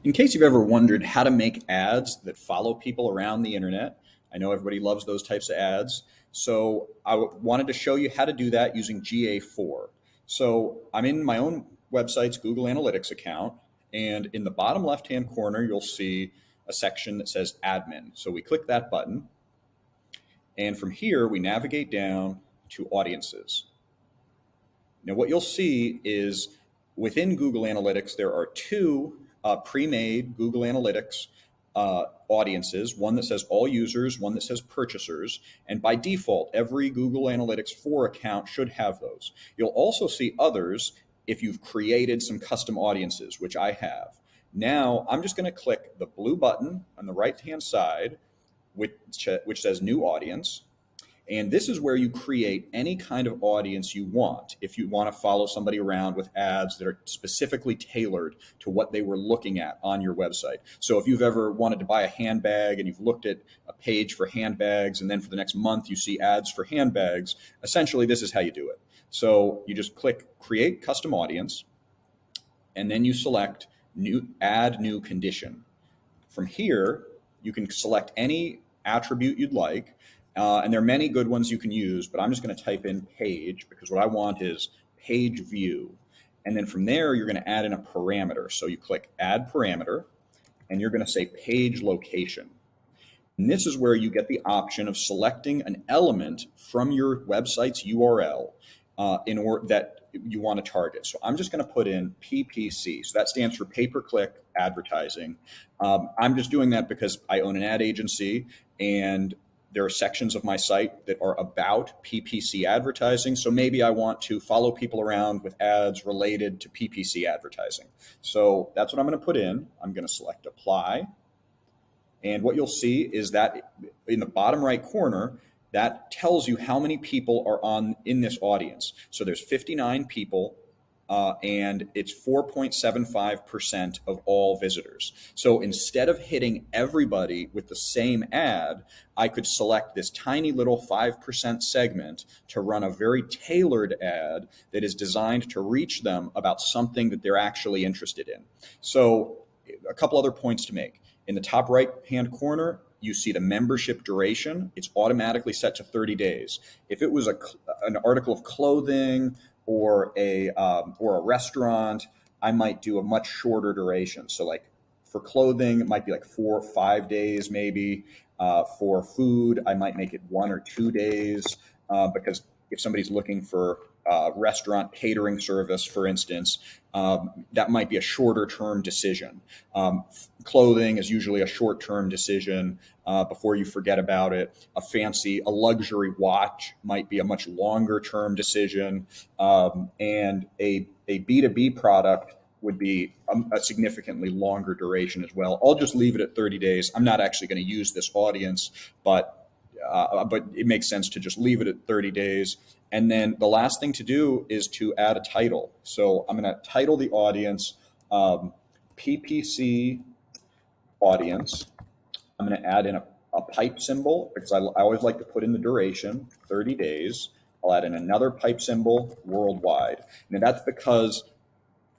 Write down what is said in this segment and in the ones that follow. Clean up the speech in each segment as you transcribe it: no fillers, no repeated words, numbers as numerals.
In case you've ever wondered how to make ads that follow people around the internet, I know everybody loves those types of ads. So wanted to show you how to do that using GA4. So I'm in my own website's Google Analytics account, and in the bottom left-hand corner, you'll see a section that says admin. So we click that button, and from here, we navigate down to audiences. Now, what you'll see is within Google Analytics, there are two pre-made Google Analytics audiences, one that says all users, one that says purchasers. And by default, every Google Analytics 4 account should have those. You'll also see others if you've created some custom audiences, which I have. Now, I'm just going to click the blue button on the right-hand side, which says New Audience. And this is where you create any kind of audience you want. If you want to follow somebody around with ads that are specifically tailored to what they were looking at on your website. So if you've ever wanted to buy a handbag and you've looked at a page for handbags, and then for the next month you see ads for handbags, essentially this is how you do it. So you just click Create Custom Audience, and then you select Add New Condition. From here, you can select any attribute you'd like. And there are many good ones you can use, but I'm just going to type in page because what I want is page view. And then from there, you're going to add in a parameter. So you click add parameter, and you're going to say page location. And this is where you get the option of selecting an element from your website's URL in order that you want to target. So I'm just going to put in PPC. So that stands for pay-per-click advertising. I'm just doing that because I own an ad agency, and there are sections of my site that are about PPC advertising. So maybe I want to follow people around with ads related to PPC advertising. So that's what I'm going to put in. I'm going to select apply. And what you'll see is that in the bottom right corner, that tells you how many people are in this audience. So there's 59 people. And it's 4.75% of all visitors. So instead of hitting everybody with the same ad, I could select this tiny little 5% segment to run a very tailored ad that is designed to reach them about something that they're actually interested in. So a couple other points to make. In the top right-hand corner, you see the membership duration. It's automatically set to 30 days. If it was an article of clothing, or a restaurant, I might do a much shorter duration. So like for clothing, it might be like 4 or 5 days maybe. For food, I might make it 1 or 2 days because if somebody's looking for restaurant catering service, for instance, that might be a shorter term decision. Clothing is usually a short term decision before you forget about it. A luxury watch might be a much longer term decision. And a B2B product would be a significantly longer duration as well. I'll just leave it at 30 days. I'm not actually going to use this audience, but it makes sense to just leave it at 30 days. And then the last thing to do is to add a title. So I'm going to title the audience PPC audience. I'm going to add in a pipe symbol because I always like to put in the duration, 30 days. I'll add in another pipe symbol, worldwide. Now that's because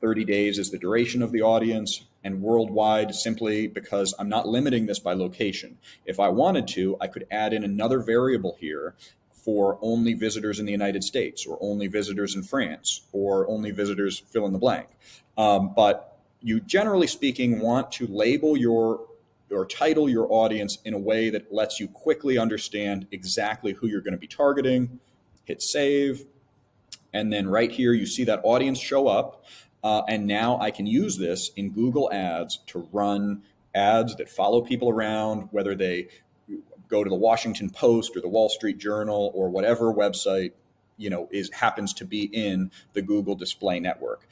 30 days is the duration of the audience, and worldwide simply because I'm not limiting this by location. If I wanted to, I could add in another variable here for only visitors in the United States, or only visitors in France, or only visitors fill in the blank. But you, generally speaking, want to label or title your audience in a way that lets you quickly understand exactly who you're going to be targeting. Hit save. And then right here, you see that audience show up. And now I can use this in Google Ads to run ads that follow people around, whether they go to the Washington Post or the Wall Street Journal or whatever website happens to be in the Google Display Network.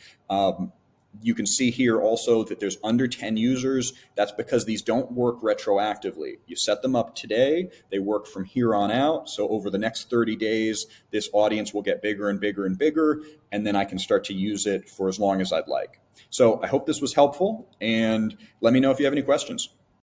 You can see here also that there's under 10 users. That's because these don't work retroactively. You set them up today, they work from here on out. So over the next 30 days, this audience will get bigger and bigger and bigger, and then I can start to use it for as long as I'd like. So I hope this was helpful, and let me know if you have any questions.